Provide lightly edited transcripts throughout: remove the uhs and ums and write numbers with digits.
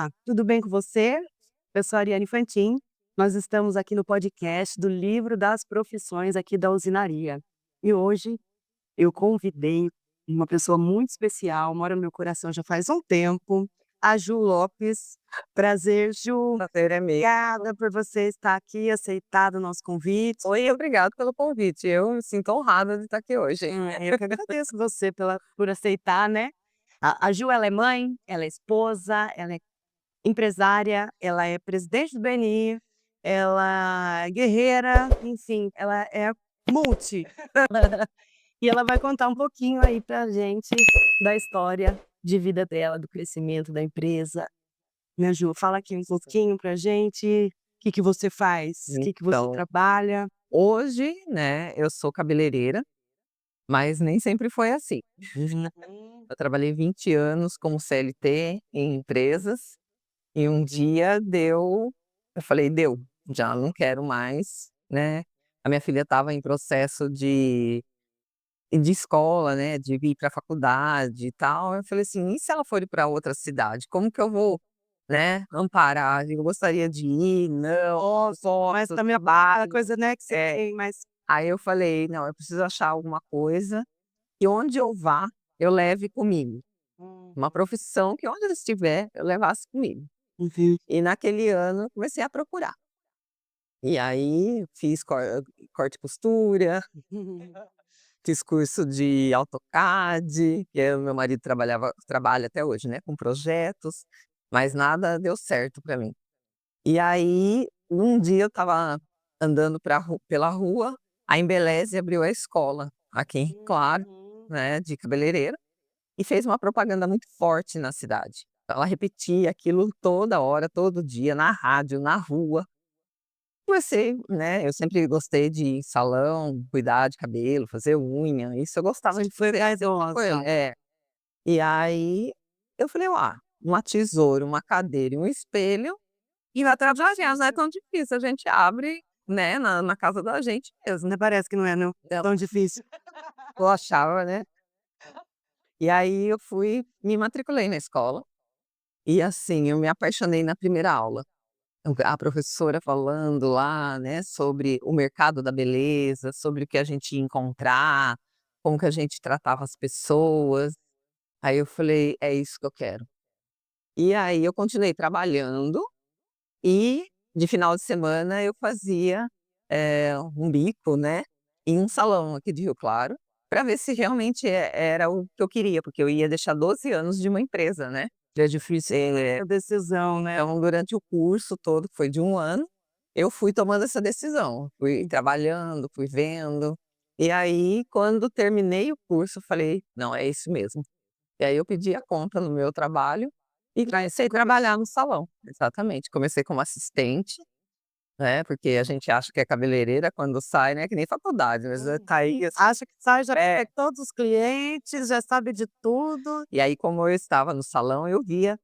Olá, tudo bem com você? Eu sou a Ariane Fantin. Nós estamos aqui no podcast do Livro das Profissões aqui da Usinaria. E hoje eu convidei uma pessoa muito especial, mora no meu coração já faz um tempo, a Ju Lopes. Prazer, Ju. Prazer é meu. Obrigada por você estar aqui, aceitado o nosso convite. Oi, obrigado pelo convite. Eu me sinto honrada de estar aqui hoje. Eu que agradeço você por aceitar, né? A Ju, ela é mãe, ela é esposa, ela é empresária, ela é presidente do BNI, ela é guerreira, enfim, ela é multi. E ela vai contar um pouquinho aí pra gente da história de vida dela, do crescimento da empresa. Né, Ju? Fala aqui um pouquinho pra gente, o que que você faz, o que que você Então, trabalha. hoje, né, eu sou cabeleireira, mas nem sempre foi assim. Uhum. Eu trabalhei 20 anos como CLT em empresas e um dia eu falei: "Deu, já não quero mais", né. A minha filha estava em processo de escola, né, de vir para a faculdade e tal, eu falei assim: "E se ela for para outra cidade, como que eu vou, né, amparar? Eu gostaria de ir, não Mas posso, também aquela trabalho". coisa, né, que você É, tem, mas aí eu falei: "Não, eu preciso achar alguma coisa que onde eu vá, eu leve comigo, uma uhum, profissão que onde eu estiver, eu levasse comigo". uhum. E naquele ano eu comecei a procurar. E aí fiz corte e costura, fiz curso de AutoCAD, que o meu marido trabalha até hoje, né, com projetos, mas nada deu certo para mim. E aí, um dia eu estava andando pela rua, a Embeleze abriu a escola aqui em Rio Claro, Uhum. né, de cabeleireira, e fez uma propaganda muito forte na cidade. Ela repetia aquilo toda hora, todo dia, na rádio, na rua. Comecei, né, eu sempre gostei de ir em salão, cuidar de cabelo, fazer unha, isso eu gostava de Sempre foi fazer, sempre foi vaidosa. E aí, eu falei: "Uá, uma tesoura, uma cadeira e um espelho, e vai trabalhar, não é tão difícil, a gente abre, né, na casa da gente mesmo". Até parece que não é não Então, tão difícil. eu achava, né. E aí eu fui, me matriculei na escola, e assim, eu me apaixonei na primeira aula. A professora falando lá, né, sobre o mercado da beleza, sobre o que a gente ia encontrar, como que a gente tratava as pessoas. Aí eu falei: "É isso que eu quero". E aí eu continuei trabalhando e de final de semana eu fazia, um bico, né, em um salão aqui de Rio Claro, para ver se realmente era o que eu queria, porque eu ia deixar 12 anos de uma empresa, né. É difícil, A decisão, né. então durante o curso todo, que foi de um ano, eu fui tomando essa decisão, fui trabalhando, fui vendo, e aí quando terminei o curso eu falei: "Não, é isso mesmo". E aí eu pedi a conta no meu trabalho e comecei a trabalhar no salão. Exatamente, comecei como assistente, né, porque a gente acha que é cabeleireira quando sai, né, que nem faculdade, mas tá aí assim, Acha que sai, já é. pega todos os clientes, já sabe de tudo. E aí como eu estava no salão, eu via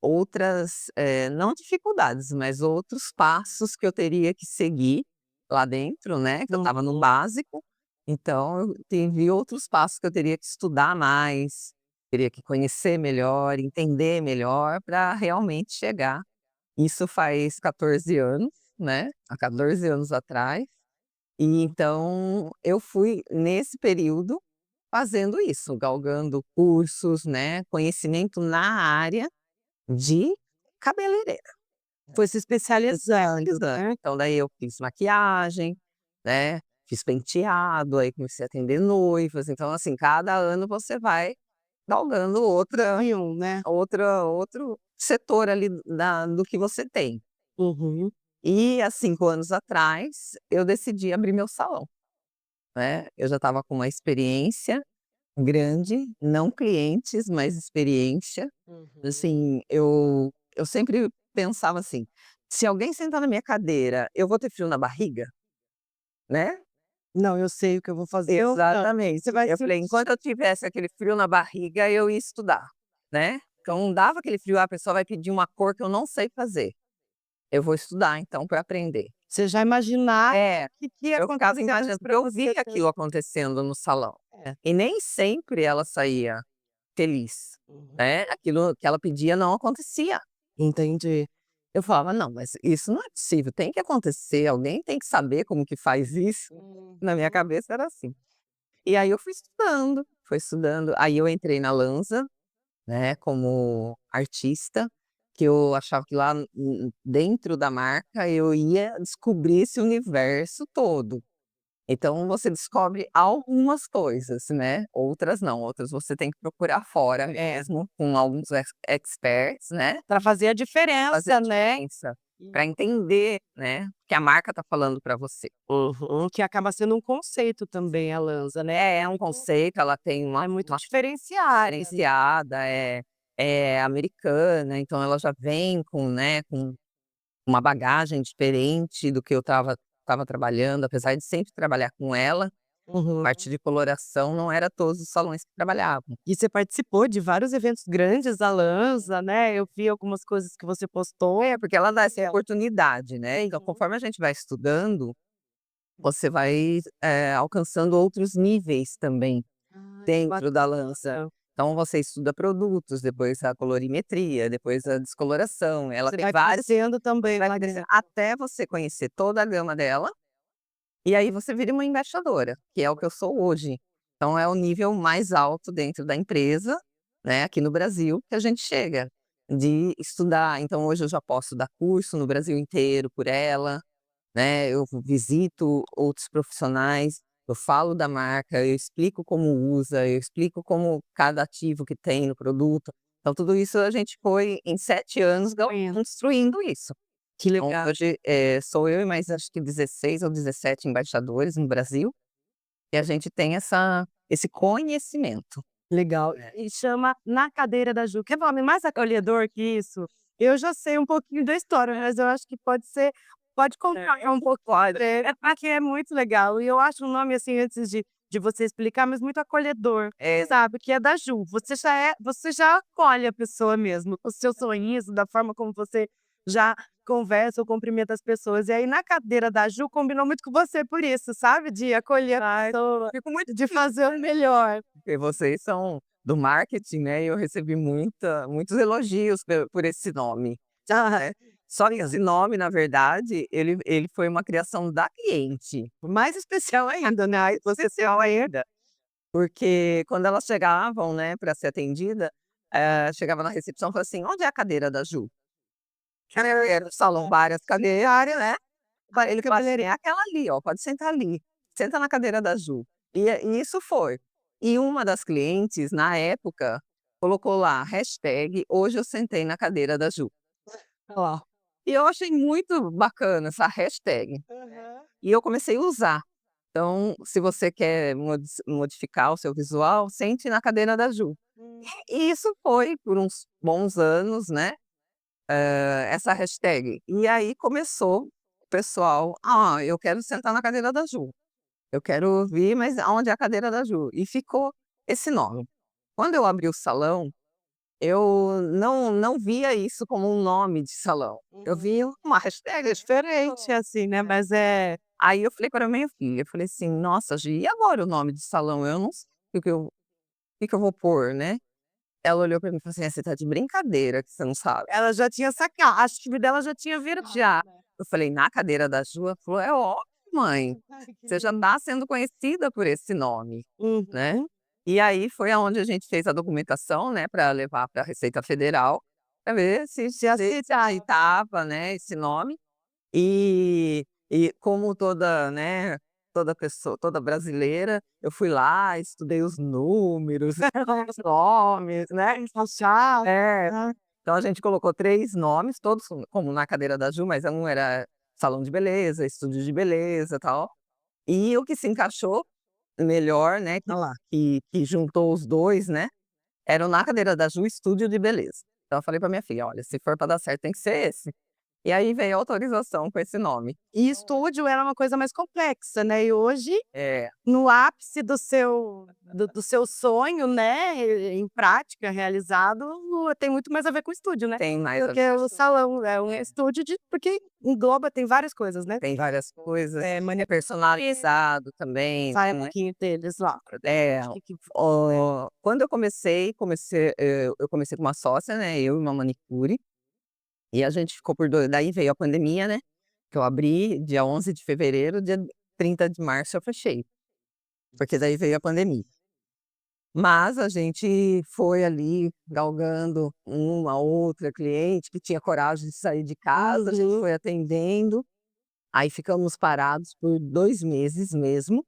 outras, não dificuldades, mas outros passos que eu teria que seguir lá dentro, né, que eu estava no Uhum. básico, então eu vi outros passos que eu teria que estudar mais, teria que conhecer melhor, entender melhor para realmente chegar. Isso faz 14 anos, né, há 14 anos atrás, e então eu fui nesse período fazendo isso, galgando cursos, né, conhecimento na área de cabeleireira. Foi se especializando, Especializando. né. Então daí eu fiz maquiagem, né, fiz penteado, aí comecei a atender noivas, então assim, cada ano você vai galgando Em um, né. outro setor ali do que você tem. Uhum. E há 5 anos atrás, eu decidi abrir meu salão, né, eu já estava com uma experiência grande, não clientes, mas experiência. Uhum. Assim, eu sempre pensava assim: "Se alguém sentar na minha cadeira, eu vou ter frio na barriga?", né. Não, eu sei o que eu vou fazer ou não. Exatamente. Você vai Eu se falei: "Enquanto eu tivesse aquele frio na barriga, eu ia estudar", né. Então dava aquele frio, a pessoa vai pedir uma cor que eu não sei fazer, eu vou estudar então para aprender. você já imaginar É, que ia eu ficava acontecer imaginando, porque pra eu você via ter aquilo acontecendo no salão, é. e nem sempre ela saía feliz, Uhum. né, aquilo que ela pedia não acontecia. Entendi. Eu falava: "Não, mas isso não é possível, tem que acontecer, alguém tem que saber como que faz isso". Na minha Uhum. cabeça era assim. E aí eu fui estudando, aí eu entrei na Lanza, né, como artista, que eu achava que lá dentro da marca eu ia descobrir esse universo todo. Então você descobre algumas coisas, né, outras não, outras você tem que procurar fora É, mesmo, com alguns experts, né, pra fazer a fazer a diferença, né. diferença, para E entender, né, o que a marca está falando para você. uhum, que acaba sendo um conceito também a Lanza, né. É um conceito, ela tem É muito uma diferenciada, né. diferenciada, é americana, então ela já vem com, né, com uma bagagem diferente do que eu estava trabalhando, apesar de sempre trabalhar com ela, parte Uhum. de coloração não era todos os salões que trabalhavam. E você participou de vários eventos grandes da Lanza, né, eu vi algumas coisas que você postou. É, porque ela dá essa Legal. oportunidade, né, então Uhum. conforme a gente vai estudando, você vai, alcançando outros níveis também Ai, que dentro da lança. bacana. Então você estuda produtos, depois a colorimetria, depois a descoloração, ela Você tem vai vários, crescendo também vai lá crescendo dentro. até você conhecer toda a gama dela. E aí você vira uma embaixadora, que é o que eu sou hoje. Então é o nível mais alto dentro da empresa, né, aqui no Brasil, que a gente chega, de estudar. Então hoje eu já posso dar curso no Brasil inteiro por ela, né, eu visito outros profissionais, eu falo da marca, eu explico como usa, eu explico como cada ativo que tem no produto. Então tudo isso a gente foi em 7 anos Conheço. construindo isso. Que Então legal. hoje, sou eu e mais acho que 16 ou 17 embaixadores no Brasil, e a gente tem esse conhecimento. Legal. É. E chama Na Cadeira da Ju. Que nome mais acolhedor que isso. Eu já sei um pouquinho da história, mas eu acho que pode contar um pouco, porque é muito legal. E eu acho o nome, assim, antes de você explicar, mas muito acolhedor, É, sabe, que é da Ju. Você já acolhe a pessoa mesmo, com o seu sorriso, da forma como você já conversa ou cumprimenta as pessoas. E aí, Na Cadeira da Ju, combinou muito com você por isso, sabe, de acolher a ai, pessoa, fico muito de feliz, fazer o melhor. porque vocês são do marketing, né, e eu recebi muitos elogios por esse nome, Ah, né. Só que esse nome, na verdade, ele foi uma criação da cliente, mais especial ainda, né, aí você especial ainda, porque quando elas chegavam, né, para ser atendida, chegava na recepção e falava assim: "Onde é a cadeira da Ju?" Era o salão várias cadeiras, né. Aí parece ele falou assim: cabeleireiro. "É aquela ali ó, pode sentar ali, senta na cadeira da Ju". E isso foi. E uma das clientes, na época, colocou lá hashtag "hoje eu sentei na cadeira da Ju". Olha lá. E eu achei muito bacana essa hashtag, Aham. e eu comecei a usar. Então, se você quer modificar o seu visual, sente na cadeira da Ju. Hum. E isso foi por uns bons anos, né, essa hashtag. E aí começou o pessoal: "Ah, eu quero sentar na cadeira da Ju". Eu quero vir, mas aonde é a cadeira da Ju? E ficou esse nome. Quando eu abri o salão, eu não via isso como um nome de salão, eu Uhum. via uma hashtag Diferente, assim, né, mas é aí eu falei para minha filha, eu falei assim: "Nossa Gi, e agora o nome de salão? Eu não sei o que eu vou pôr, né". Ela olhou para mim e falou assim: "Ah, você tá de brincadeira que você não sabe". ela já tinha sacado, a chave dela já tinha virado, Já. né. Eu falei: "Na cadeira da Ju?" Ela falou: "É óbvio mãe, Ai, que você já lindo. está sendo conhecida por esse nome", né. Uhum. E aí foi aonde a gente fez a documentação, né, para levar pra Receita Federal, para ver Se se aceitava. aceitava, né, esse nome. E como toda, né, toda pessoa toda brasileira, eu fui lá, estudei os números, os nomes, né. Encaixava, É. né. Então a gente colocou 3 nomes, todos como na cadeira da Ju, mas um era salão de beleza, estúdio de beleza, tal. E o que se encaixou melhor, né, Olha lá. que juntou os 2, né, era o Na Cadeira da Ju Estúdio de Beleza. Então eu falei pra minha filha: "Olha, se for pra dar certo tem que ser esse". E aí veio a autorização com esse nome. E estúdio era uma coisa mais complexa, né, e hoje, É, no ápice do seu sonho, né, em prática, realizado, tem muito mais a ver com estúdio, né, tem mais do a que ver com o estúdio. salão, é um É, estúdio de porque engloba tem várias coisas, né. tem várias coisas, é Manicure, personalizado também, sai um né. pouquinho deles lá. É, Que quando eu comecei com uma sócia, né, eu e uma manicure. E a gente ficou por daí veio a pandemia, né, que eu abri dia 11 de fevereiro, dia 30 de março eu fechei, porque daí veio a pandemia. Mas a gente foi ali galgando uma outra cliente que tinha coragem de sair de casa, a gente foi atendendo, aí ficamos parados por 2 meses mesmo,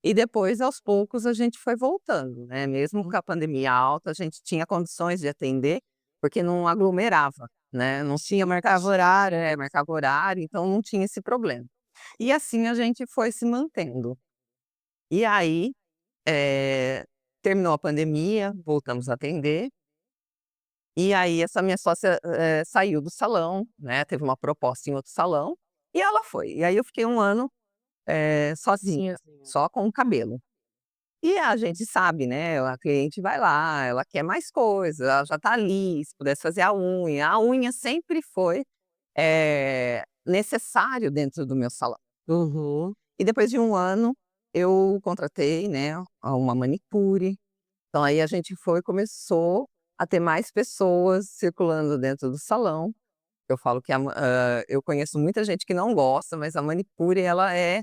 e depois aos poucos a gente foi voltando, né, mesmo com a pandemia alta, a gente tinha condições de atender, porque não aglomerava, né, não tinha marcava horário, então não tinha esse problema. E assim a gente foi se mantendo. E aí, eh, terminou a pandemia, voltamos a atender, e aí essa minha sócia, saiu do salão, né, teve uma proposta em outro salão, e ela foi. E aí eu fiquei 1 ano, sozinha, só com o cabelo. E a gente sabe, né, a cliente vai lá, ela quer mais coisa, ela já tá ali, se pudesse fazer a unha sempre foi, necessário dentro do meu salão. Uhum. E depois de 1 ano, eu contratei, né, uma manicure, então aí a gente começou a ter mais pessoas circulando dentro do salão. Eu falo que eu conheço muita gente que não gosta, mas a manicure ela é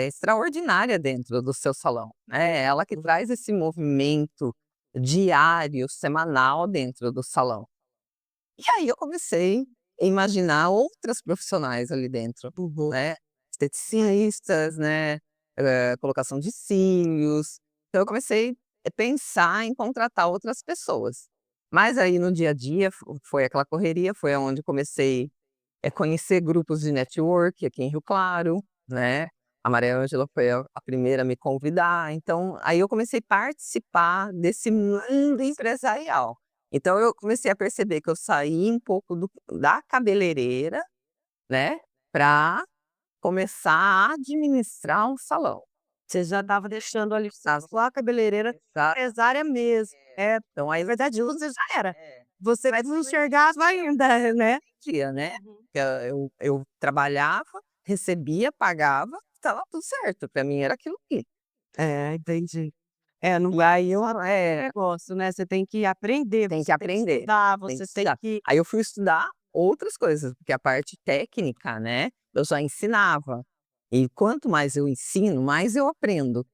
extraordinária dentro do seu salão, né, é ela que traz esse movimento diário, semanal dentro do salão. E aí eu comecei a imaginar outras profissionais ali dentro, Uhum. né, esteticistas, né, colocação de cílios, então eu comecei a pensar em contratar outras pessoas. Mas aí no dia a dia foi aquela correria, foi aonde comecei conhecer grupos de network aqui em Rio Claro, né, a Maria Ângela foi a primeira a me convidar, então aí eu comecei a participar desse mundo empresarial. Então eu comecei a perceber que eu saí um pouco da cabeleireira, né, para começar a administrar um salão. Você já estava deixando ali a Exa sua cabeleireira Exato. empresária mesmo, né, Então aí na verdade você já era, é, você mas não não enxergava ainda, né. entendia, né, Uhum. que eu trabalhava, recebia, pagava, estava tudo certo, para mim era aquilo ali. É, entendi. É, não E aí eu negócio, né, você tem que aprender, tem que você tem que aprender, estudar, tem que você tem estudar. que Aí eu fui estudar outras coisas, porque a parte técnica, né, eu já ensinava. E quanto mais eu ensino, mais eu aprendo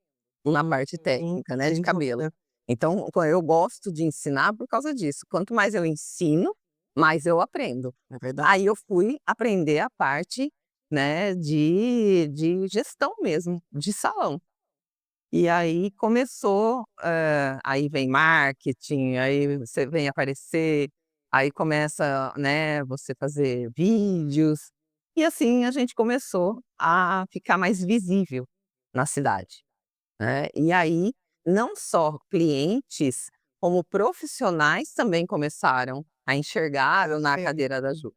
na parte técnica, né, de sem cabelo. dúvida. Então, eu gosto de ensinar por causa disso. Quanto mais eu ensino, mais eu aprendo. É verdade. Aí eu fui aprender a parte, né, de gestão mesmo, de salão. E aí começou, aí vem marketing, aí você vem aparecer, aí começa, né, você fazer vídeos, e assim a gente começou a ficar mais visível na cidade, né. E aí, não só clientes, como profissionais também começaram a enxergar eu na Sim. cadeira da Ju,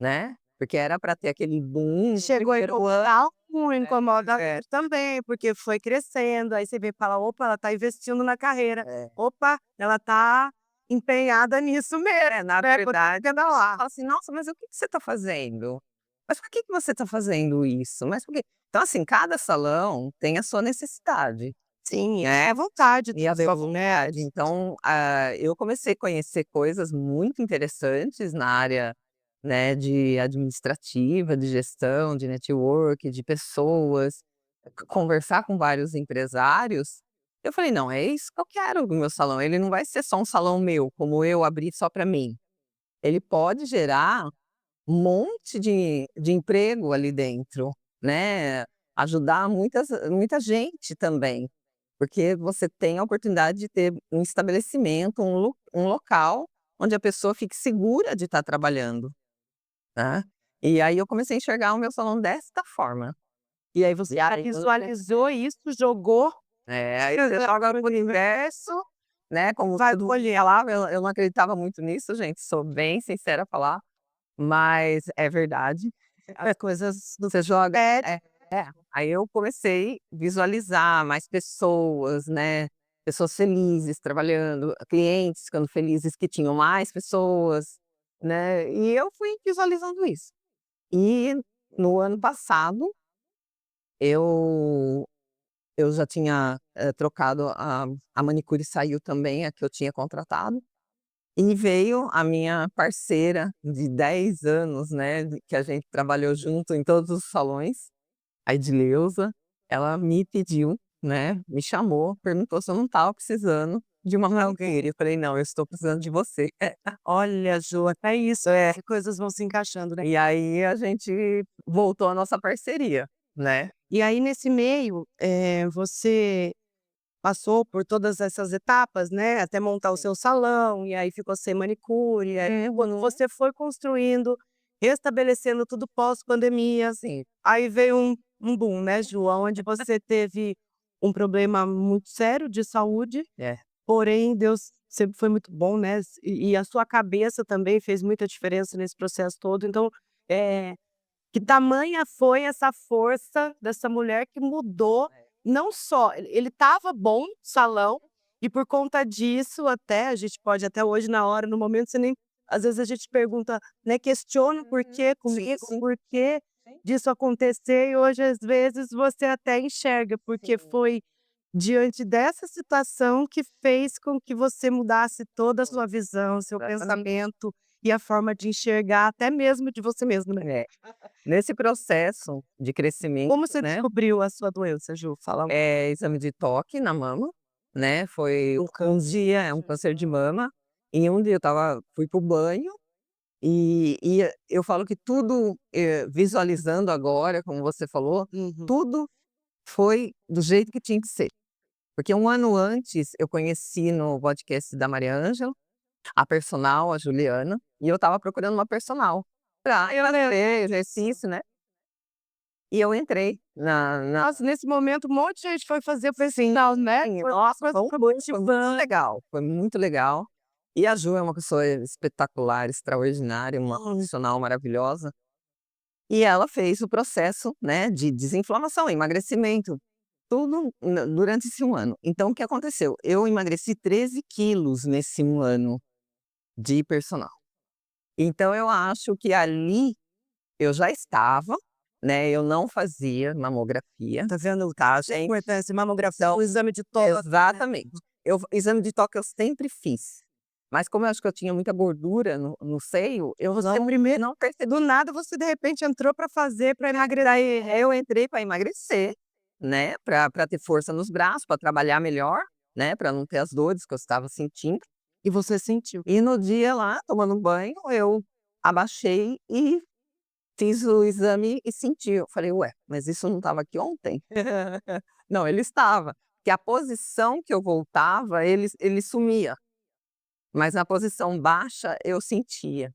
né, porque era para ter aquele boom no Chegou a primeiro ano. incomodar um, incomoda É, também, porque foi crescendo, aí você vê e fala: "Opa, ela tá investindo na carreira. é. Opa, ela tá empenhada nisso mesmo, Na né, verdade, lá". fala assim: "Nossa, mas o que que você está fazendo? Mas por que que você está fazendo isso? Mas por quê?" Então, assim, cada salão tem a sua necessidade, Sim, né, é a vontade e a dos sua né. vontade. Então, eu comecei a conhecer coisas muito interessantes na área, né, de administrativa, de gestão, de network, de pessoas, conversar com vários empresários. Eu falei: "Não, é isso que eu quero do meu salão, ele não vai ser só um salão meu, como eu abri só para mim". Ele pode gerar um monte de emprego ali dentro, né, ajudar muita gente também, porque você tem a oportunidade de ter um estabelecimento, um local onde a pessoa fique segura de estar trabalhando, né. E aí eu comecei a enxergar o meu salão desta forma. E aí você E já aí visualizou isso, jogou, aí você joga no universo, né, como vai todo mundo colher. falava, eu não acreditava muito nisso, gente, sou bem sincera a falar. Mas é verdade, as coisas você joga aí eu comecei visualizar mais pessoas, né, pessoas felizes trabalhando, clientes ficando felizes que tinham mais pessoas, né, e eu fui visualizando isso. E no ano passado, eu eu já tinha, trocado a manicure saiu também, a que eu tinha contratado. E veio a minha parceira de 10 anos, né, que a gente trabalhou junto em todos os salões, a Edileuza, ela me pediu, né, me chamou, perguntou se eu não estava precisando de uma manicure. Eu falei: "Não, eu estou precisando de você". Olha, Ju, até isso, que coisas vão se encaixando, né. E aí a gente voltou à nossa parceria, né. E aí nesse meio, você passou por todas essas etapas, né, até montar o Sim. seu salão, e aí ficou sem manicure, e aí quando Uhum. você foi construindo, restabelecendo tudo pós-pandemia, Sim. aí veio um boom, né, Ju, aonde você teve um problema muito sério de saúde, É. porém Deus sempre foi muito bom, né, e a sua cabeça também fez muita diferença nesse processo todo, então, eh que tamanha foi essa força dessa mulher que mudou, não só ele estava bom, o salão, e por conta disso até a gente pode até hoje na hora, no momento você nem às vezes a gente pergunta, né, questiona o Uhum. porquê Sim, comigo, o sim, porquê sim. disso acontecer e hoje às vezes você até enxerga, porque Sim. foi diante dessa situação que fez com que você mudasse toda a Foi. sua visão, seu Exatamente. pensamento e a forma de enxergar até mesmo de você mesmo, né. É. Nesse processo de crescimento, Como você né, descobriu a sua doença, Ju? Fala exame de toque na mama, né, foi do um câncer. dia é um câncer de mama, e um dia eu fui para o banho, e eu falo que tudo, visualizando agora, como você falou, Uhum. tudo foi do jeito que tinha que ser. Porque um ano antes eu conheci no podcast da Maria Ângela, a personal, a Juliana, e eu estava procurando uma personal pra Eu lembro. fazer exercício, né, e eu entrei na Nossa, nesse momento um monte de gente foi fazer personal, né? sim, Foi uma nossa, coisa foi muito motivante. legal, foi muito legal. E a Ju é uma pessoa espetacular, extraordinária, uma profissional maravilhosa, e ela fez o processo, né, de desinflamação, emagrecimento, tudo durante esse um ano. Então o que aconteceu? Eu emagreci 13 quilos nesse um ano de personal. Então eu acho que ali eu já estava, né, eu não fazia mamografia, Tá vendo tá a gente? importância, mamografia, Então o exame de toque, né? exatamente. Exame de toque eu sempre fiz, mas como eu acho que eu tinha muita gordura no seio, eu Você não primeiro não percebi. do nada você de repente entrou pra fazer, pra emagrecer. Daí eu entrei para emagrecer, né, para ter força nos braços, para trabalhar melhor, né, para não ter as dores que eu estava sentindo. E você sentiu. E no dia lá, tomando banho, eu abaixei e fiz o exame e senti. Eu falei: "Ué, mas isso não estava aqui ontem?" Não, ele estava, que a posição que eu voltava, ele sumia, mas na posição baixa eu sentia.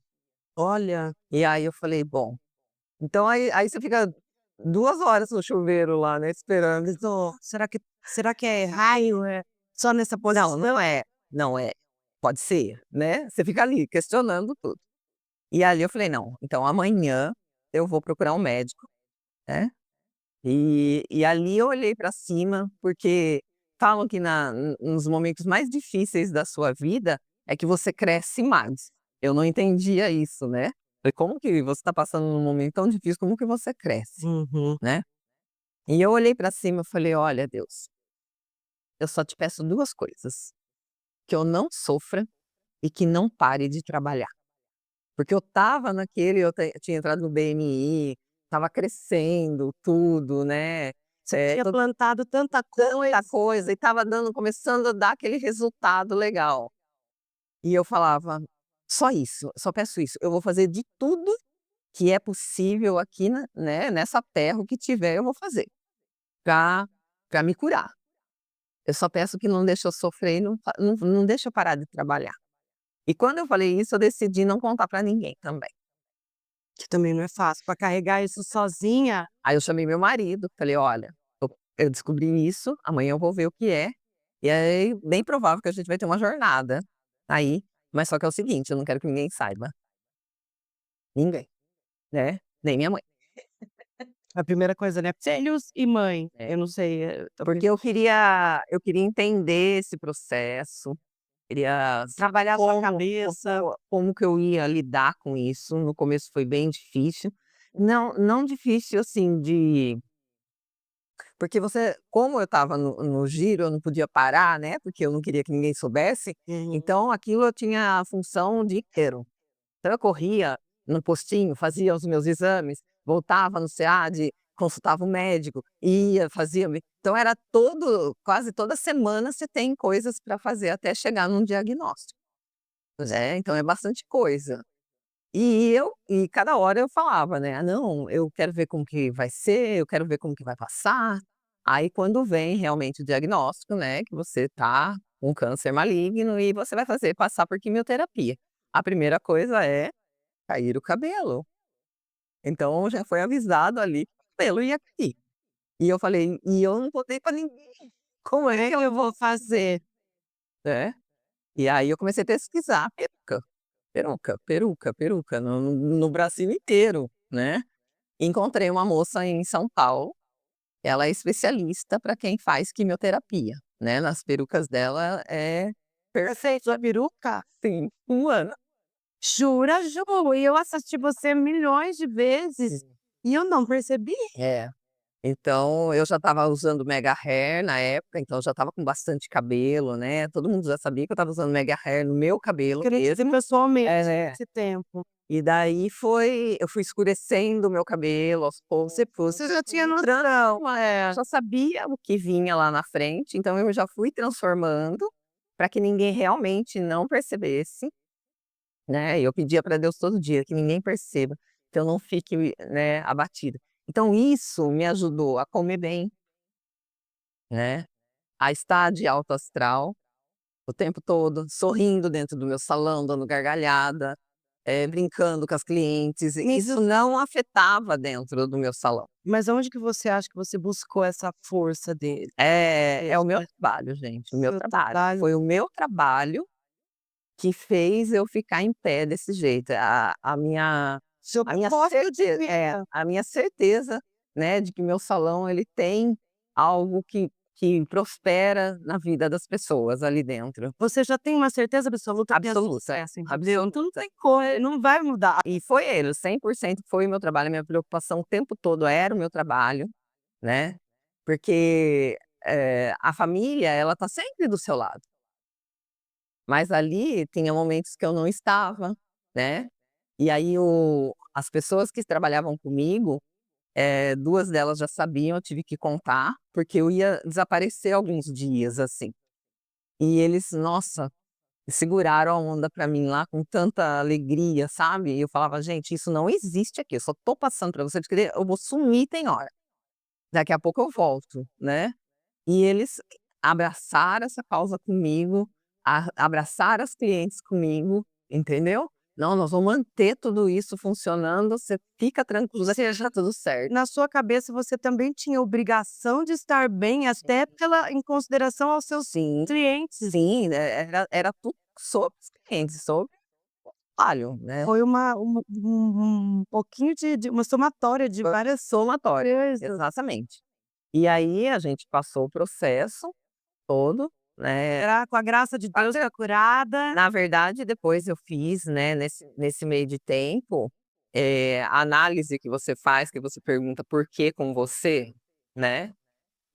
Olha, E aí eu falei: "Bom", então aí você fica 2 horas no chuveiro lá, né, esperando. pensou, será que é raio, é só nessa Não, posição? não é, pode ser, né, você fica ali questionando tudo. E ali eu falei: "Não, então amanhã eu vou procurar um médico", né. E ali eu olhei para cima, porque falam que nos momentos mais difíceis da sua vida, é que você cresce mais. Eu não entendia isso, né. Falei: "Como que você está passando num momento tão difícil, como que você cresce?", Uhum. né. E eu olhei para cima, e falei: "Olha Deus, eu só te peço 2 coisas, que eu não sofra e que não pare de trabalhar". Porque eu estava naquele eu tinha entrado no BMI, estava crescendo tudo, né, Tinha plantado tanta tanta coisa. coisa e estava dando começando a dar aquele resultado legal. E eu falava: "Só isso, só peço isso, eu vou fazer de tudo que é possível aqui né, nessa terra, o que tiver eu vou fazer, pra pra me curar. Eu só peço que não deixe eu sofrer e não deixe eu parar de trabalhar". E quando eu falei isso, eu decidi não contar pra ninguém também. Que também não é fácil, para carregar isso sozinha. Aí eu chamei meu marido, falei: "Olha, eu descobri isso, amanhã eu vou ver o que é, e aí bem provável que a gente vai ter uma jornada aí, mas só que é o seguinte, eu não quero que ninguém saiba, ninguém, né, nem minha mãe". A primeira coisa, né, filhos e mãe, É, eu não sei, talvez porque eu queria entender esse processo, queria saber trabalhar a sua cabeça. como que eu ia lidar com isso, no começo foi bem difícil, não difícil assim de Porque como eu estava no giro, eu não podia parar, né, porque eu não queria que ninguém soubesse, Uhum. então aquilo eu tinha a função o dia inteiro. Então eu corria no postinho, fazia os meus exames, voltava no SEAD, consultava o médico, ia, fazia então era quase toda semana você tem coisas para fazer até chegar num diagnóstico, né, então é bastante coisa. E cada hora eu falava, né: "Ah, não, eu quero ver como que vai ser, eu quero ver como que vai passar". Aí quando vem realmente o diagnóstico, né, que você tá com câncer maligno e você vai passar por quimioterapia. A primeira coisa é cair o cabelo. Então já foi avisado ali que o cabelo ia cair. E eu falei: "E eu não contei pra ninguém, como é que eu vou fazer?", né. E aí eu comecei a pesquisar peruca, peruca, peruca, peruca no Brasil inteiro, né. Encontrei uma moça em São Paulo, ela é especialista para quem faz quimioterapia, né, nas perucas dela é Perfeito, a peruca? sim, 1 ano. Jura, Ju? E eu assisti você milhões de vezes Sim. e eu não percebi. É. Então eu já estava usando Mega Hair na época, então eu já estava com bastante cabelo, né, todo mundo já sabia que eu estava usando Mega Hair no meu cabelo Queria te ver mesmo. pessoalmente É, né. esse tempo. E daí eu fui escurecendo o meu cabelo aos poucos, Você já tinha noção. transforma já sabia o que vinha lá na frente, então eu já fui transformando, para que ninguém realmente não percebesse, né, e eu pedia para Deus todo dia que ninguém perceba, que eu não fique, né, abatida. Então isso me ajudou a comer bem, né, a estar de alto astral o tempo todo, sorrindo dentro do meu salão, dando gargalhada, brincando com as clientes, e Mas isso não afetava dentro do meu salão. mas aonde que você acha que você buscou essa força dele? É o meu Mesmo, trabalho, gente, o meu seu trabalho. trabalho, Foi o meu trabalho que fez eu ficar em pé desse jeito. seu A minha propósito de certeza vida. a minha certeza, né, de que meu salão ele tem algo que prospera na vida das pessoas ali dentro. Você já tem uma certeza absoluta que é Absoluta, sucesso, entendeu? Então não absoluta. tem como, não vai mudar. E foi ele, 100% foi o meu trabalho, a minha preocupação o tempo todo era o meu trabalho, né, porque, a família ela tá sempre do seu lado, mas ali tinha momentos que eu não estava, né, e aí as pessoas que trabalhavam comigo, 2 delas já sabiam, eu tive que contar, porque eu ia desaparecer alguns dias, assim. E eles, nossa, seguraram a onda pra mim lá com tanta alegria, sabe. E eu falava: "Gente, isso não existe aqui, eu só tô passando pra você porque eu vou sumir tem hora, daqui a pouco eu volto", né. E eles abraçaram essa causa comigo, abraçaram as clientes comigo, entendeu. "Não, nós vamos manter tudo isso funcionando, você fica Ou tranquila que vai seja, dar tudo certo". na sua cabeça você também tinha obrigação de estar bem, até pela em consideração aos seus Sim, clientes. sim, era tudo sobre os clientes, sobre o trabalho, né. Foi um pouquinho de uma somatória de Foi várias somatório, coisas. exatamente. E aí a gente passou o processo todo, né, Com a graça de Deus, foi curada. na verdade depois eu fiz, né, nesse meio de tempo, a análise que você faz, que você pergunta: "Por que com você?", né,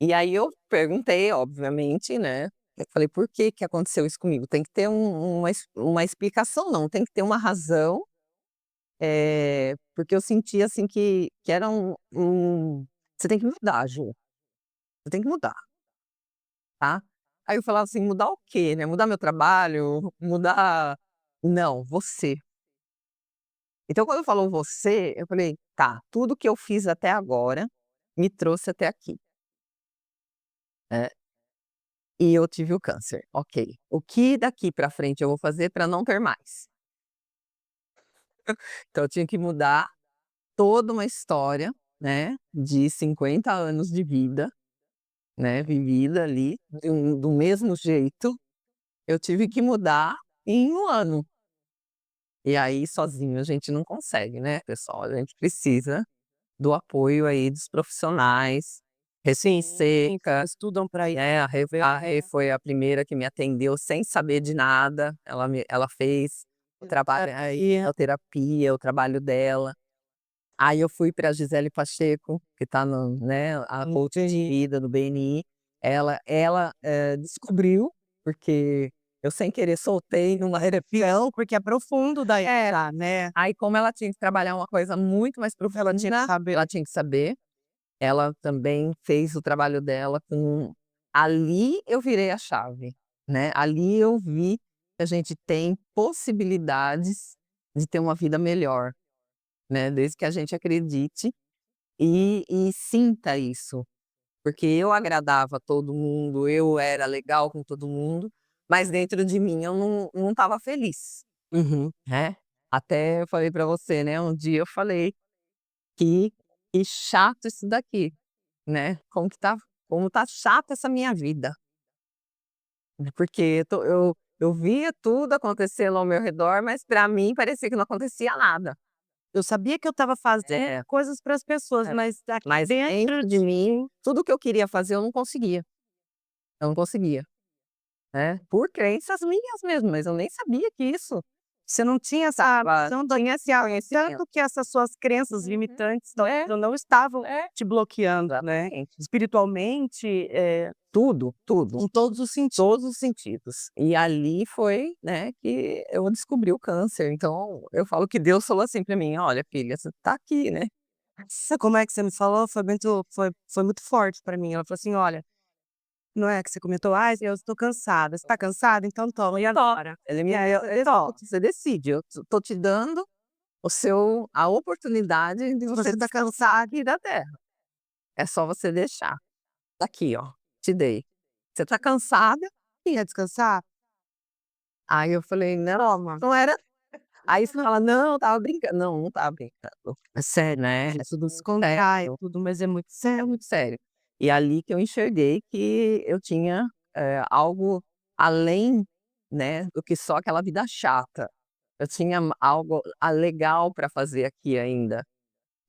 e aí eu perguntei obviamente, né, eu falei: "Por que que aconteceu isso comigo?". Tem que ter uma explicação não, tem que ter uma razão, porque eu senti assim que era você tem que mudar Ju, você tem que mudar. Tá. Aí eu falava assim: "Mudar o quê, né, mudar meu trabalho, mudar". Não, você. Então quando falou "você", eu falei: "Tá, tudo que eu fiz até agora me trouxe até aqui, né, e eu tive o câncer, ok. O que daqui pra frente eu vou fazer pra não ter mais?". Então eu tinha que mudar toda uma história, né, de 50 anos de vida, né, vivida ali do mesmo jeito, eu tive que mudar em 1 ano. E aí sozinho a gente não consegue, né, pessoal, a gente precisa do apoio aí dos profissionais. Sim, Seca, estudam para isso. a Rê foi a primeira que me atendeu sem saber de nada, ela fez o trabalho aí, a terapia, o trabalho dela. Aí eu fui pra Gisele Pacheco, que tá no, né, a coach de vida do BNI. Ela descobriu, porque eu sem querer soltei numa Não, porque é profundo daí É. já, né. Aí como ela tinha que trabalhar uma coisa muito mais profunda, Saber. ela tinha que saber, ela também fez o trabalho dela com ali eu virei a chave, né, ali eu vi que a gente tem possibilidades de ter uma vida melhor, né, desde que a gente acredite e sinta isso. Porque eu agradava todo mundo, eu era legal com todo mundo, mas dentro de mim eu não estava feliz, Uhum. né. Até eu falei para você, né, um dia eu falei que que chato isso daqui, né, como tá chata essa minha vida. Porque eu via tudo acontecendo ao meu redor, mas para mim parecia que não acontecia nada. Eu sabia que eu estava fazendo É, coisas para as pessoas, é. mas aqui Mas dentro dentro de mim, tudo que eu queria fazer eu não conseguia, né, por crenças minhas mesmo, mas eu nem sabia que isso você não tinha essa estava noção, não tinha esse conhecimento. tanto que essas suas crenças Uhum. limitantes É, não estavam é, te bloqueando, né, exatamente. espiritualmente, Tudo, tudo, em todos os sentidos. todos os sentidos. E ali foi, né, que eu descobri o câncer, então eu falo que Deus falou assim para mim: "Olha filha, você tá aqui, né". Sabe como é que você me falou? Foi muito forte para mim. Ela falou assim: "Olha, não é que você comentou: 'Ai, eu estou cansada'. Você está cansada? Então toma, e agora?" Ele E me aí eu falou: "Você decide, eu tô te dando a oportunidade de se você você está descansar cansada, aqui da terra. É só você deixar. Tá aqui ó, te dei. Você tá cansada?". ia descansar? Aí eu falei: "Não, Toma. não era". Aí você fala: "Não, eu estava brincando". Não, não estava brincando, É sério, né, é é tudo tudo muito descontrai, sério, tudo, mas é muito é sério. muito sério. E ali que eu enxerguei que eu tinha, algo além, né, do que só aquela vida chata. Eu tinha algo legal para fazer aqui ainda.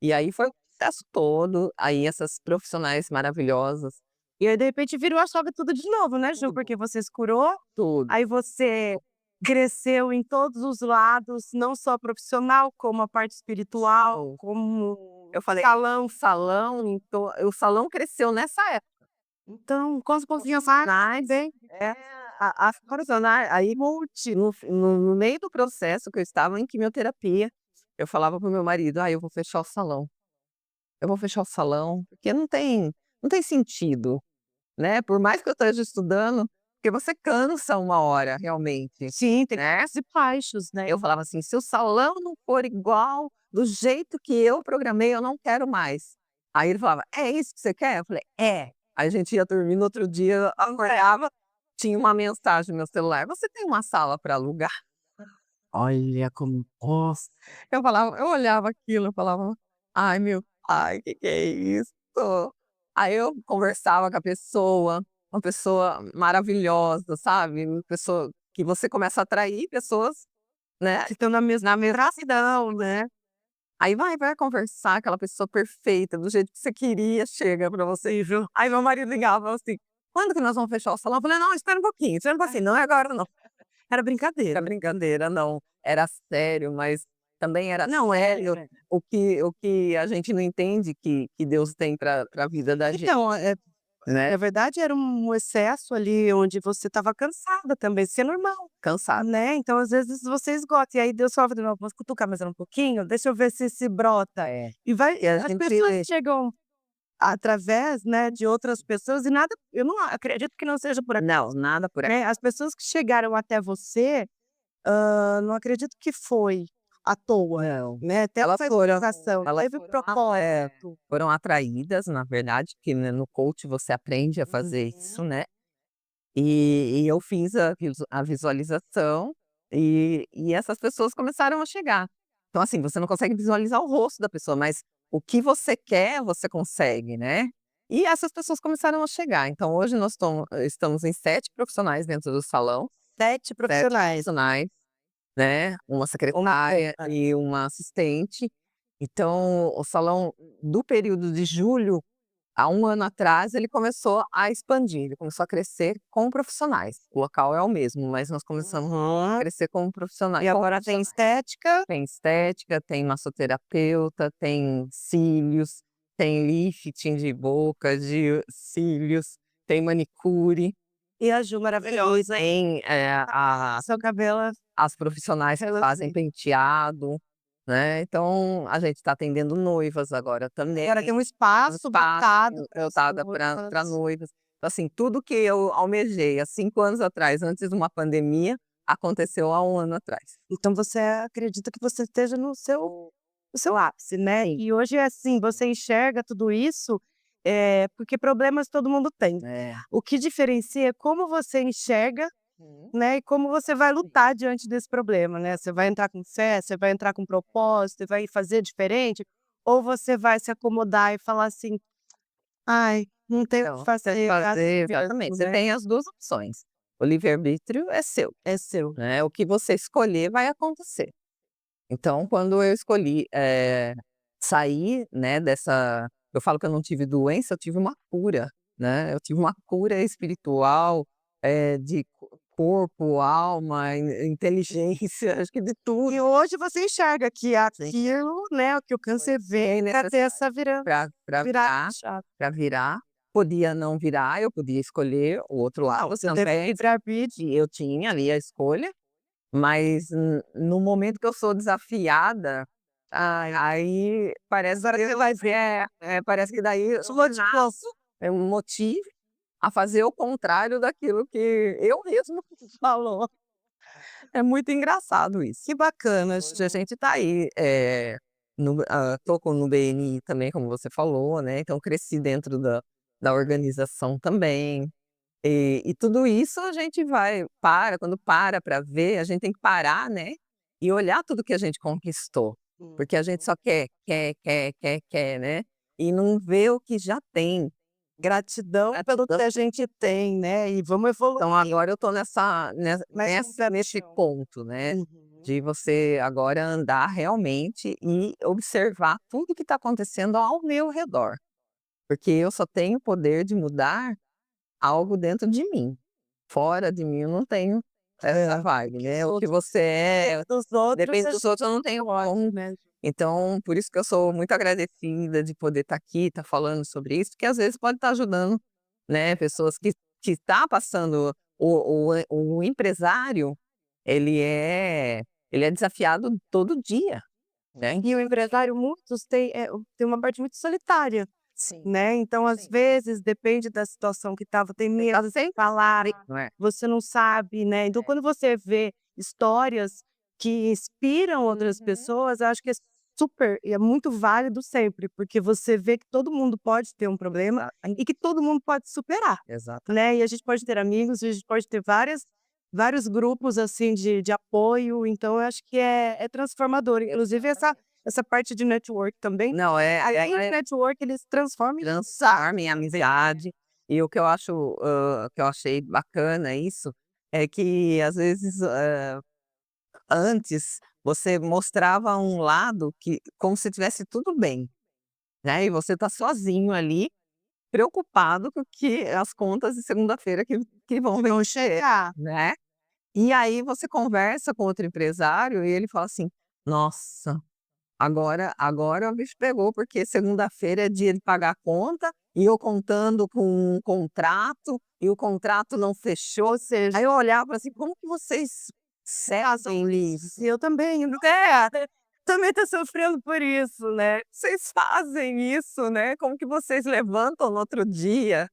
E aí foi o processo todo, aí essas profissionais maravilhosas, E aí, de repente, virou a chave tudo de novo, né, Ju? tudo, Porque você se curou, tudo. aí você cresceu em todos os lados, não só profissional, como a parte espiritual, Então, como eu falei: salão. "Salão", então o salão cresceu nessa época. Então, quantos pouquinhos mais, Profissionais, hein? é, as profissionais aí no meio do processo que eu estava em quimioterapia, eu falava para o meu marido: "Ah, eu vou fechar o salão, eu vou fechar o salão, porque não tem sentido, né, por mais que eu esteja estudando, porque você cansa uma hora realmente, Sim, tem né". altos e baixos, né? Eu falava assim: "Se o salão não for igual, do jeito que eu programei, eu não quero mais". Aí ele falava: "É isso que você quer?" Eu falei: "É". Aí a gente ia dormir, no outro dia eu acordava, tinha uma mensagem no meu celular: "Você tem uma sala para alugar?". Olha como nossa, Eu olhava aquilo, eu falava: "Ai meu pai, que é isso?". Aí eu conversava com a pessoa, uma pessoa maravilhosa, sabe, uma pessoa que você começa a atrair pessoas, né. vocês estão na mesma geração, né? Aí vai conversar, aquela pessoa perfeita, do jeito que você queria, chega pra você. Horrível. Aí meu marido ligava assim: "Quando que nós vamos fechar o salão?" Eu falei: "Não, espera um pouquinho, não é agora não". Era Era brincadeira. brincadeira, não, era sério, mas também era Não, sério o que a gente não entende que Deus tem pra vida da gente, então, né. na verdade era um excesso ali onde você estava cansada também, isso é normal, Cansada. né, então às vezes você esgota, e aí Deus fala: "Não, vamos cutucar mais um pouquinho, deixa eu ver se brota". É. E vai E a as gente pessoas chegam através, né, de outras pessoas e nada eu não acredito que não seja por não, acaso, nada por né, as acaso. pessoas que chegaram até você, não acredito que foi à toa, Não. né, teve Elas uma foram explicação, elas teve foram propósito. foram atraídas, na verdade, que, né, no coach você aprende a fazer isso, Uhum. né. E eu fiz a visualização, e essas pessoas começaram a chegar. Então, assim, você não consegue visualizar o rosto da pessoa, mas o que você quer, você consegue, né. E essas pessoas começaram a chegar. Então hoje nós estamos em 7 profissionais dentro do salão, 7 7 profissionais. profissionais, né, uma Uma secretária e uma assistente. Então o salão do período de julho há 1 ano atrás ele começou a expandir, ele começou a crescer com profissionais. O local é o mesmo, mas nós começamos a Aham. crescer com profissionais. E agora tem estética. Tem estética, tem massoterapeuta, tem cílios, tem lifting de boca, de cílios, tem manicure, E a Ju maravilhosa, tem, seu cabelo as profissionais que fazem penteado, né, então a gente está atendendo noivas agora também, agora tem um um espaço espaço voltado para as voltada pra noivas. noivas. Então assim, tudo que eu almejei há 5 anos atrás, antes de uma pandemia, aconteceu há 1 ano atrás. Então você acredita que você esteja no seu ápice, né. Sim. E hoje é assim, você enxerga tudo isso, porque problemas todo mundo tem. É. O que diferencia é como você enxerga, Uhum. né, e como você vai lutar diante desse problema, né. Você vai entrar com fé, você vai entrar com propósito, você vai fazer diferente, ou você vai se acomodar e falar assim: "Ai, não tenho o que Então, você fazer, fazer exatamente, mesmo, você né". tem as 2 opções. O livre-arbítrio é seu, É seu. né, o que você escolher vai acontecer. Então, quando eu escolhi, sair, né, dessa eu falo que eu não tive doença, eu tive uma cura, né, eu tive uma cura espiritual, de corpo, alma, inteligência, acho que de tudo. E hoje você enxerga que Sim. aquilo, né, o que o câncer vê Bem pra ter necessário essa para virada virar, de chave. para virar. Podia não virar, eu podia escolher o outro Não, lado você teve também, livre-arbítrio. e eu tinha ali a escolha, mas no momento que eu sou desafiada, aí parece Agora que você vai ver. parece que daí eu nasço, eu me motive a fazer o contrário daquilo que eu mesmo falou. É muito engraçado isso. Que bacana, Hoje a Ju. gente tá aí, tô no BNI também, como você falou, né, então cresci dentro da organização também. E tudo isso a gente quando para ver, a gente tem que parar, né, e olhar tudo que a gente conquistou, porque a gente Uhum. só quer, né, e não vê o que já tem. Gratidão pelo que Gratidão. a gente tem, né, e vamos Então evoluir, agora eu tô mas com o pé no nesse chão. ponto, né, Uhum. de você agora andar realmente e observar tudo que está acontecendo ao meu redor, porque eu só tenho o poder de mudar algo dentro de mim. Fora de mim eu não tenho essa vibe, né, o que você é, Dos outros depende a dos gente outros, eu não tenho pode, como. né. Então, por isso que eu sou muito agradecida de poder estar aqui, estar falando sobre isso, porque às vezes pode estar ajudando, né, pessoas que está passando o empresário, ele é ele é desafiado todo dia, né. E o empresário muitos tem uma parte muito solitária, Sim, né, então às sim. vezes depende da situação que estava, tem Você tá medo de sempre falar, não é? você não sabe, né, então quando você vê histórias que inspiram outras Uhum. pessoas, eu acho que é super e é muito válido sempre, porque você vê que todo mundo pode ter um problema Exatamente, e que todo mundo pode superar, exatamente. né, e a gente pode ter amigos, a gente pode ter vários grupos, assim, de apoio, então eu acho que é transformador, inclusive essa parte de network também, Não, além do network eles transformam em transforma em amizade, e o que eu acho, que eu achei bacana isso, é que às vezes, antes você mostrava um lado que como se tivesse tudo bem, né, e você tá sozinho ali, preocupado com que as contas de segunda-feira que vão vão vencer, chegar. né. E aí você conversa com outro empresário e ele fala assim: "Nossa, agora o bicho pegou, porque segunda-feira é dia de pagar a conta, e eu contando com um contrato, e o contrato não fechou". Ou seja, Aí eu olhava assim: "Como que vocês fazem isso? eu também, também tô sofrendo por isso, né. Vocês fazem isso, né? Como que vocês levantam no outro dia?".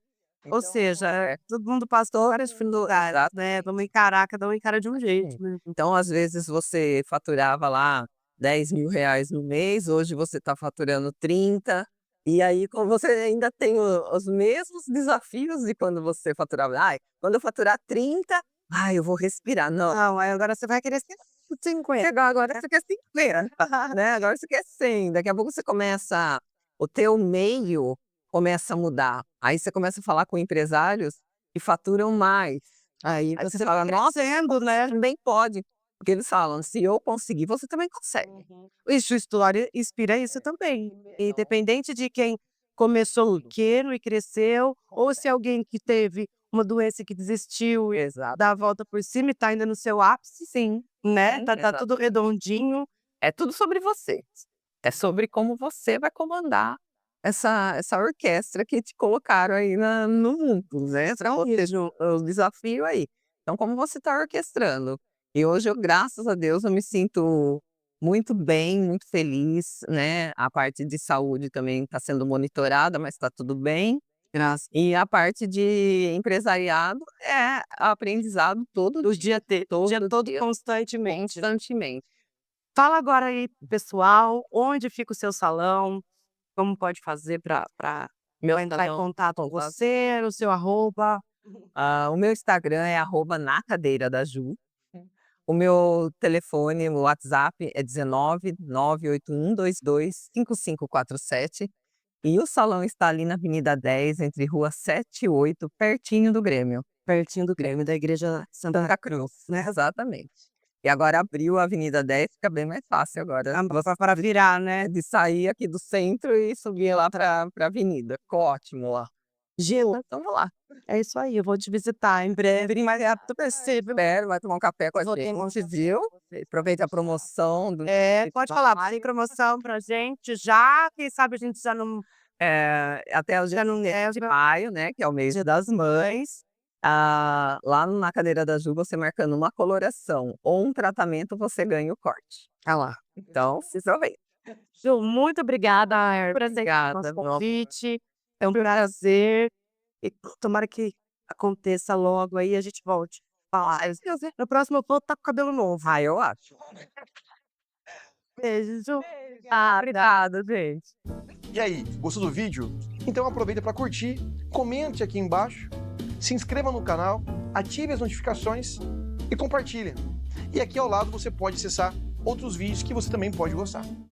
Ou Então seja, todo mundo passou várias dificuldades, né, vamos exatamente. encarar, cada um encara de um jeito, Sim. né. Então, às vezes, você faturava lá R$ 10.000 no mês, hoje você está faturando 30, e aí como você ainda tem os mesmos desafios de quando você faturava: "Ai, quando eu faturar 30, ai, eu vou respirar". Não, Não, aí agora você vai querer 50, chegar agora né. você quer 50, né, agora você quer 100, daqui a pouco você começa o teu meio começa a mudar, aí você começa a falar com empresários que faturam mais. Aí Aí você você vai fala: "Nossa, crescendo, né. também pode", porque eles falam: "Se eu conseguir, você também consegue". Uhum. E sua história inspira isso também, Então independente de quem começou pequeno e cresceu, ou se alguém que teve uma doença que desistiu e Exato. dá a volta por cima e tá ainda no seu ápice, Sim, né, tá tudo exatamente. redondinho. É tudo sobre você. É sobre como você vai comandar essa orquestra que te colocaram aí no mundo, né, para você o desafio aí. Então como você está orquestrando. E hoje eu, graças a Deus, eu me sinto muito bem, muito feliz, né, a parte de saúde também está sendo monitorada, mas está tudo bem. Graças E a parte de empresariado é aprendizado o dia todo dia todo dia, constantemente. constantemente. Fala agora aí pro pessoal, onde fica o seu salão, como pode fazer para Meu entrar em salão contato com contato. você, o seu arroba. O meu Instagram é @nacadeira da Ju. O meu telefone, o WhatsApp é 19 981225547 e o salão está ali na Avenida 10, entre Rua 7 e 8, pertinho do Grêmio. Pertinho do Grêmio, da igreja Santa Santa Cruz, né, exatamente. E agora abriu a Avenida 10, fica bem mais fácil agora para virar, né. de sair aqui do centro e subir lá pra avenida. Ficou ótimo lá. Gil, Então vamos lá. é isso aí, eu vou te visitar em breve, o mais rápido possível. Espero, vai tomar um café com a Vou ter gente, viu? Aproveita a promoção do pode falar, tem promoção pra gente já, quem sabe a gente já não até o dia já não 7 de leva. maio, né, que é o mês das mães. Lá na Cadeira da Ju, você marcando uma coloração ou um tratamento, você ganha o corte. Ah lá. Então, se aproveita. Ju, muito obrigada por aceitar o nosso Obrigada, convite, é um prazer, e tomara que aconteça logo aí e a gente volte a falar. No próximo eu vou estar com o cabelo novo. Eu acho. Beijo, Ju. Obrigada, gente. E aí, gostou do vídeo? Então aproveita para curtir, comente aqui embaixo, se inscreva no canal, ative as notificações e compartilha. E aqui ao lado você pode acessar outros vídeos que você também pode gostar.